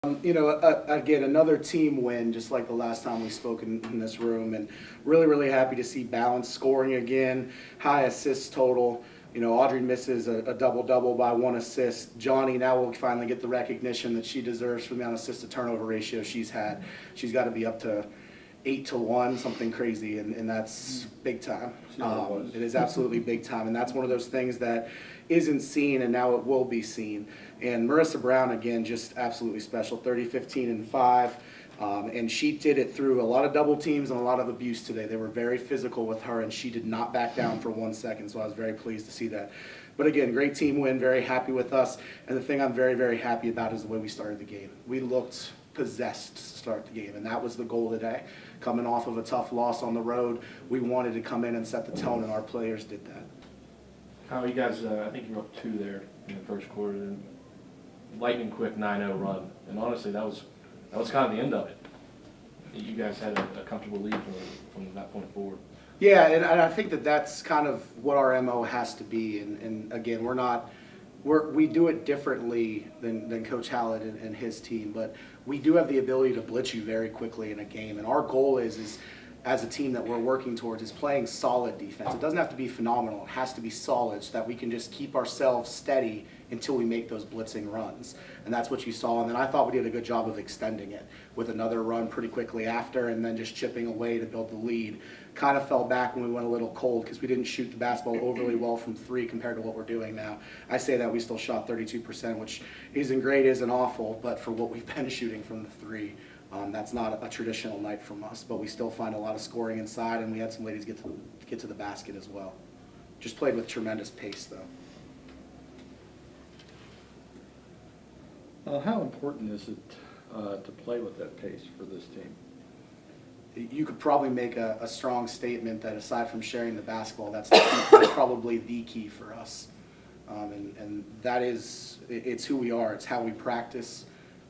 Again, another team win, just like the last time we spoke in this room, and really, really happy to see balanced scoring again, high assists total. Audrey misses a double-double by 1 assist. Johnie now will finally get the recognition that she deserves for the amount of assist-to-turnover ratio she's had. She's got to be up to 8-1, something crazy, and that's big time. It is absolutely big time, and that's one of those things that isn't seen, and now it will be seen. And Marissa Brown, again, just absolutely special, 30, 15, and 5. And she did it through a lot of double teams and a lot of abuse today. They were very physical with her, and she did not back down for 1 second, so I was very pleased to see that. But again, great team win, very happy with us. And the thing I'm very, very happy about is the way we started the game. We looked possessed to start the game, and that was the goal today. Coming off of a tough loss on the road, we wanted to come in and set the tone, and our players did that. How you guys, I think you were up 2 there in the first quarter, and lightning quick 9-0 run, and honestly that was kind of the end of it. You guys had a comfortable lead from that point forward. Yeah, and I think that's kind of what our MO has to be, and again, we do it differently than Coach Hallett and his team, but we do have the ability to blitz you very quickly in a game, and our goal is as a team that we're working towards is playing solid defense. It doesn't have to be phenomenal, it has to be solid so that we can just keep ourselves steady until we make those blitzing runs. And that's what you saw, and then I thought we did a good job of extending it with another run pretty quickly after, and then just chipping away to build the lead. Kind of fell back when we went a little cold because we didn't shoot the basketball overly well from 3 compared to what we're doing now. I say that we still shot 32%, which isn't great, isn't awful, but for what we've been shooting from the 3, that's not a traditional night from us, but we still find a lot of scoring inside, and we had some ladies get to the basket as well. Just played with tremendous pace, though. How important is it to play with that pace for this team? You could probably make a strong statement that aside from sharing the basketball, that's probably the key for us. And that is, it's who we are, it's how we practice,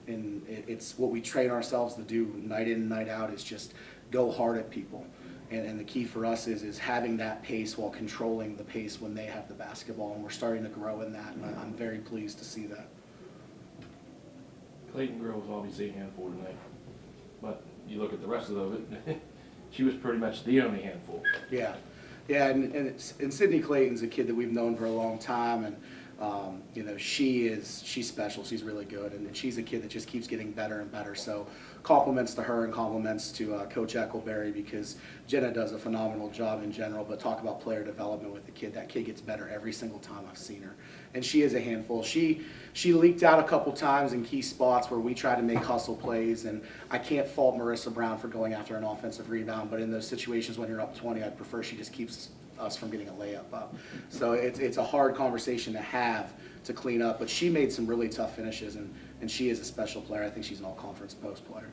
and it's what we train ourselves to do night in and night out, is just go hard at people. And the key for us is having that pace while controlling the pace when they have the basketball, and we're starting to grow in that, and I'm very pleased to see that. Clayton Girl was obviously a handful tonight, but you look at the rest of it, she was pretty much the only handful. Yeah, and Sydney Clayton's a kid that we've known for a long time, and she's special. She's really good, and she's a kid that just keeps getting better and better. So compliments to her and compliments to Coach Eckleberry, because Jenna does a phenomenal job in general, but talk about player development with the kid. That kid gets better every single time I've seen her, and she is a handful. She leaked out a couple times in key spots where we tried to make hustle plays, and I can't fault Marissa Brown for going after an offensive rebound, but in those situations when you're up 20, I'd prefer she just keeps us from getting a layup up. So it's a hard conversation to have to clean up, but she made some really tough finishes, and she is a special player. I think she's an all-conference post player.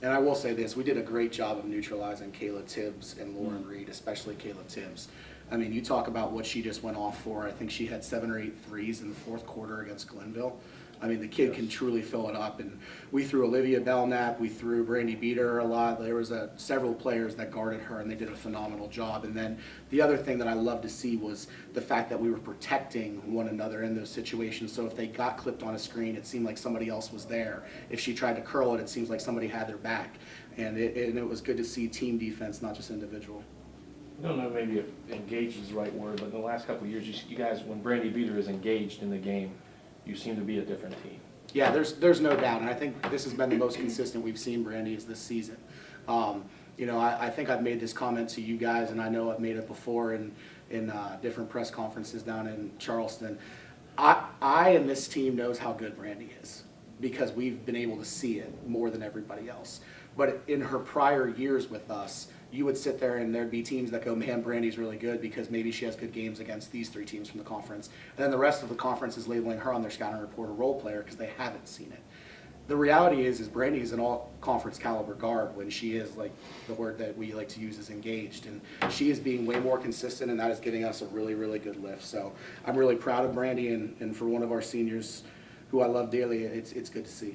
And I will say this, we did a great job of neutralizing Kayla Tibbs and Lauren Reed, especially Kayla Tibbs. I mean, you talk about what she just went off for. I think she had 7 or 8 threes in the 4th quarter against Glenville. I mean, the kid can truly fill it up, and we threw Olivia Belknap, we threw Brandy Beater a lot. There was several players that guarded her, and they did a phenomenal job. And then the other thing that I love to see was the fact that we were protecting one another in those situations. So if they got clipped on a screen, it seemed like somebody else was there. If she tried to curl it, it seems like somebody had their back. And it was good to see team defense, not just individual. I don't know maybe if engaged is the right word, but in the last couple of years, you guys, when Brandy Beater is engaged in the game, you seem to be a different team. Yeah, there's no doubt, and I think this has been the most consistent we've seen Brandy is this season. I think I've made this comment to you guys, and I know I've made it before in different press conferences down in Charleston. I and this team knows how good Brandy is because we've been able to see it more than everybody else. But in her prior years with us, you would sit there and there'd be teams that go, man, Brandy's really good because maybe she has good games against these 3 teams from the conference. And then the rest of the conference is labeling her on their scouting report a role player because they haven't seen it. The reality is Brandy is an all-conference caliber guard when she is, like the word that we like to use is engaged. And she is being way more consistent, and that is getting us a really, really good lift. So I'm really proud of Brandy, and for one of our seniors who I love dearly, it's good to see.